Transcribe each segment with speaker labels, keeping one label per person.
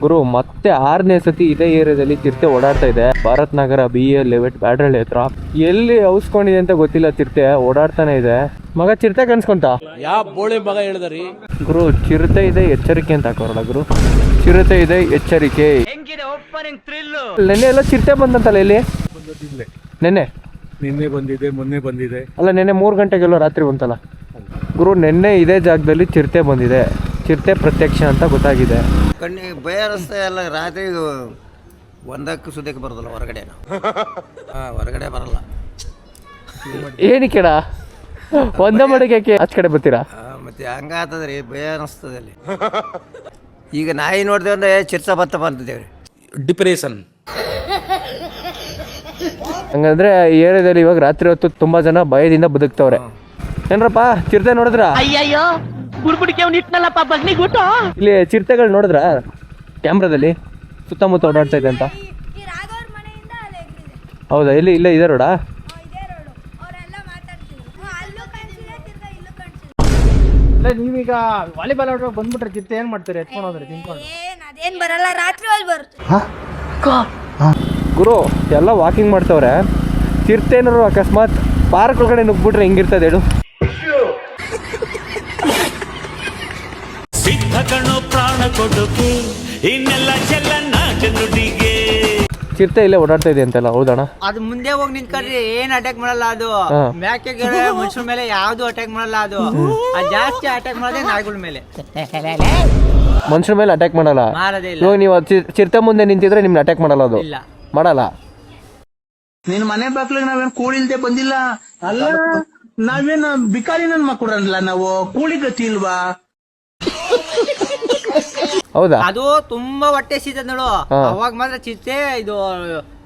Speaker 1: ಗುರು ಮತ್ತೆ 6ನೇ ಸತಿ ಇದೇ ಏರಿಯಾದಲ್ಲಿ ಚಿರತೆ ಓಡಾಡ್ತಾ ಇದೆ. ಭಾರತ್ ನಗರ BL ಬ್ಯಾಡ್ರಳ್ಳಿ ಹತ್ರ ಎಲ್ಲಿ ಔಸ್ಕೊಂಡಿದೆ ಅಂತ ಗೊತ್ತಿಲ್ಲ. ಚಿರತೆ ಓಡಾಡ್ತಾನೆ ಇದೆ. ಮಗ ಚಿರತೆ ಕನ್ಸ್ಕೊಂತ
Speaker 2: ಯಾವ ಬೋಳಿ ಮಗ ಹೇಳಿದ್ರಿ
Speaker 1: ಗುರು? ಚಿರತೆ ಇದೆ ಎಚ್ಚರಿಕೆ ಅಂತ ಹಾಕೋರಲ್ಲ ಗುರು. ಚಿರತೆ ಇದೆ ಎಚ್ಚರಿಕೆ. ನೆನ್ನೆ ಎಲ್ಲ ಚಿರತೆ ಬಂದಂತಲ್ಲ ಇಲ್ಲಿ?
Speaker 3: ನಿನ್ನೆ ಬಂದಿದೆ, ಮೊನ್ನೆ ಬಂದಿದೆ.
Speaker 1: ಅಲ್ಲ ನೆನ್ನೆ 3 ಗಂಟೆಗೆಲ್ಲೋ ರಾತ್ರಿ ಬಂತಲ್ಲ ಗುರು. ನೆನ್ನೆ ಇದೇ ಜಾಗದಲ್ಲಿ ಚಿರತೆ ಬಂದಿದೆ. ಚಿರತೆ ಪ್ರತ್ಯಕ್ಷ ಅಂತ ಗೊತ್ತಾಗಿದೆ.
Speaker 4: ಕಣ್ಣಿಗೆ ಭಯ ರಸ್ತೆ ಎಲ್ಲ ರಾತ್ರಿ ಒಂದಕ್ಕೆ ಸುದ್ದಕ್ಕೆ ಬರೋದಲ್ಲ ಹೊರಗಡೆ. ಹೊರಗಡೆ ಬರಲ್ಲ.
Speaker 1: ಏನಕ್ಕೆಡ ಒಂದೇ ಮಡಿಗೆ ಆಚ ಕಡೆ ಬರ್ತೀರಾ?
Speaker 4: ಮತ್ತೆ ಹಂಗಾತದ್ರಿ, ಭಯ ಅನಿಸ್ತದೆ ಅಲ್ಲಿ. ಈಗ ನಾಯಿ ನೋಡಿದೆ ಅಂದ್ರೆ ಚಿರ್ಸ ಬತ್ತ ಬಂತಿದ್ದೇವ್ರಿ.
Speaker 2: ಡಿಪ್ರೆಷನ್.
Speaker 1: ಹಂಗಂದ್ರೆ ಈ ಏರಿಯಾದಲ್ಲಿ ಇವಾಗ ರಾತ್ರಿ ಹೊತ್ತು ತುಂಬಾ ಜನ ಭಯದಿಂದ ಬದುಕ್ತವ್ರೆ. ಏನ್ರಪ್ಪ ಚಿರತೆ ನೋಡಿದ್ರ?
Speaker 5: ಅಯ್ಯಯ್ಯೋ ಬುಡ್ಬುಡಿಕೆ ಇಟ್ನಲ್ಲಪ್ಪ ಬಗ್ನಿಗುಟ್ಟು.
Speaker 1: ಇಲ್ಲಿ ಚಿರತೆಗಳು ನೋಡಿದ್ರ ಕ್ಯಾಮ್ರಾದಲ್ಲಿ ಸುತ್ತಮುತ್ತ ಓಡಾಡ್ತಾ ಇದೆ ಅಂತ? ಹೌದಾ? ಇಲ್ಲಿ ಇಲ್ಲೇ ಇದೆ ರೋಡಾ?
Speaker 6: ನೀವೀಗ ವಾಲಿಬಾಲ್ ಆಡೋಕೆ ಬಂದ್ಬಿಟ್ರೆ ಚಿರತೆ ಏನ್ ಮಾಡ್ತೀರಿ? ಎತ್ಕೊಂಡು ಹೋದ್ರೆ ತಿನ್ಕೊಂಡು
Speaker 7: ಅದೇನ್ ಬರಲ್ಲ, ರಾತ್ರಿ ಹೊಲ್ ಬರುತ್ತೆ.
Speaker 1: ಗುರು ಎಲ್ಲ ವಾಕಿಂಗ್ ಮಾಡ್ತವ್ರೆ. ಚಿರತೆ ಏನಾರು ಅಕಸ್ಮಾತ್ ಪಾರ್ಕ್ ಒಳಗಡೆ ನುಗ್ಬಿಟ್ರೆ ಹೆಂಗಿರ್ತದೆ ಹೇಳು?
Speaker 8: ಸಿದ್ಧ ಕಣೋ ಪ್ರಾಣ ಕೊಡೋಕೆ ಇನ್ನೆಲ್ಲ ಚೆಲ್ಲ ನಾಟ ನುಡಿಗೆ.
Speaker 1: ಚಿರತೆ ಇಲ್ಲೇ ಓಡಾಡ್ತಾ ಇದೆ ಅಂತೆಲ್ಲ, ಹೌದಣ್ಣ?
Speaker 9: ಅದು ಮುಂದೆ ಹೋಗಿ ನಿಂತ್ಕೊಂಡ್ರಿ ಏನ್ ಅಟ್ಯಾಕ್ ಮಾಡಲ್ಲ. ಅದು ಮ್ಯಾಕೆಗಳು ಮನುಷ್ಯರ ಮೇಲೆ ಯಾವ್ದು ಅಟ್ಯಾಕ್ ಮಾಡಲ್ಲ. ಅದು ಜಾಸ್ತಿ ಅಟ್ಯಾಕ್ ಮಾಡೋದೇ ನಾಯಿಗಳ ಮೇಲೆ.
Speaker 1: ಮನುಷ್ಯರ ಮೇಲೆ ಅಟ್ಯಾಕ್ ಮಾಡಲ್ಲ.
Speaker 9: ಮಾಡೋದೇ ಇಲ್ಲ.
Speaker 1: ಇವಾಗ ನೀವು ಚಿರತೆ ಮುಂದೆ ನಿಂತಿದ್ರೆ ನಿಮ್ನ ಅಟ್ಯಾಕ್ ಮಾಡಲ್ಲ. ಅದು
Speaker 9: ಇಲ್ಲ,
Speaker 1: ಮಾಡಲ್ಲ.
Speaker 10: ನಿನ್ ಮನೆ ಬಾಕ್ಲಿಗೆ ನಾವೇನ್ ಕೂಳಿಲ್ದೆ ಬಂದಿಲ್ಲ. ಅಲ್ಲ ನಾವೇನ್ ಬಿಕಾರಿ ನನ್ ಮಕ್ಕಳಲ್ಲ, ನಾವು ಕೂಳಿ ಗತಿ ಇಲ್ವಾ?
Speaker 1: ಹೌದಾ?
Speaker 9: ಅದು ತುಂಬಾ ಹೊಟ್ಟೆ ಸೀತದ ನೋಡು. ಅವಾಗ ಮಾತ್ರ ಚಿರತೆ ಇದು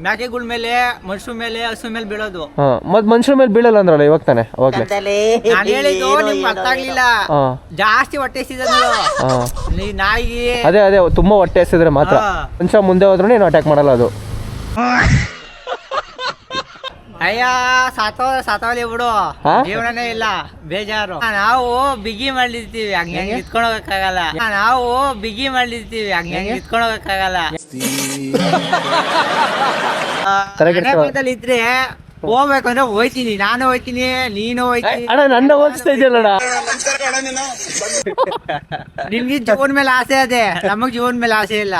Speaker 9: ಮ್ಯಾಕೆಗಳ ಮೇಲೆ, ಮನುಷ್ಯರ ಮೇಲೆ, ಹಸು ಮೇಲೆ ಬೀಳೋದು.
Speaker 1: ಮತ್ ಮನುಷ್ಯರ ಮೇಲೆ ಬೀಳಲ್ಲ ಅಂದ್ರಲ್ಲ ಇವಾಗ ತಾನೆ? ಅವಾಗ್ಲೇ
Speaker 9: ನಾನು ಹೇಳಿದ್ದು ನಿಮ್ಗೆ ಅರ್ಥ ಆಗ್ಲಿಲ್ಲ. ಜಾಸ್ತಿ ಹೊಟ್ಟೆ ಸೀತದ ನೋಡು ನಾಯಿಗೆ.
Speaker 1: ಅದೇ ತುಂಬಾ ಹೊಟ್ಟೆ ಎಸಿದ್ರೆ ಮಾತ್ರ. ಮನುಷ್ಯ ಮುಂದೆ ಹೋದ್ರೂ ಏನು ಅಟ್ಯಾಕ್ ಮಾಡಲ್ಲ ಅದು.
Speaker 9: ಅಯ್ಯ ಸಾತವಲಿ ಬಿಡು, ಜೀವನನೇ ಇಲ್ಲ, ಬೇಜಾರು. ನಾವು ಬಿಗಿ ಮಾಡ್ಲಿರ್ತೀವಿ, ಹಂಗೆ ಇತ್ಕೊಂಡು ಹೋಗಕ್ಕಾಗಲ್ಲ. ನಾವು ಬಿಗಿ ಮಾಡ್ಲಿರ್ತೀವಿ, ಹಂಗೆ ಇತ್ಕೊಂಡು ಹೋಗಕ್ಕಾಗಲ್ಲ. ಇದ್ರೆ ಹೋಗ್ಬೇಕಂದ್ರೆ ಹೋಯ್ತೀನಿ, ನಾನು ಹೋಯ್ತೀನಿ, ನೀನು ಹೋಯ್ತೀನಿ.
Speaker 1: ಅಣ್ಣ ನನ್ನ ಹೋಗ್ತಾ ಇದೆಯಲ್ಲ.
Speaker 9: ನಿಮ್ಗೆ ಜೀವನ ಮೇಲೆ ಆಸೆ ಅದೇ, ನಮಗ್ ಜೀವನ ಮೇಲೆ ಆಸೆ ಇಲ್ಲ.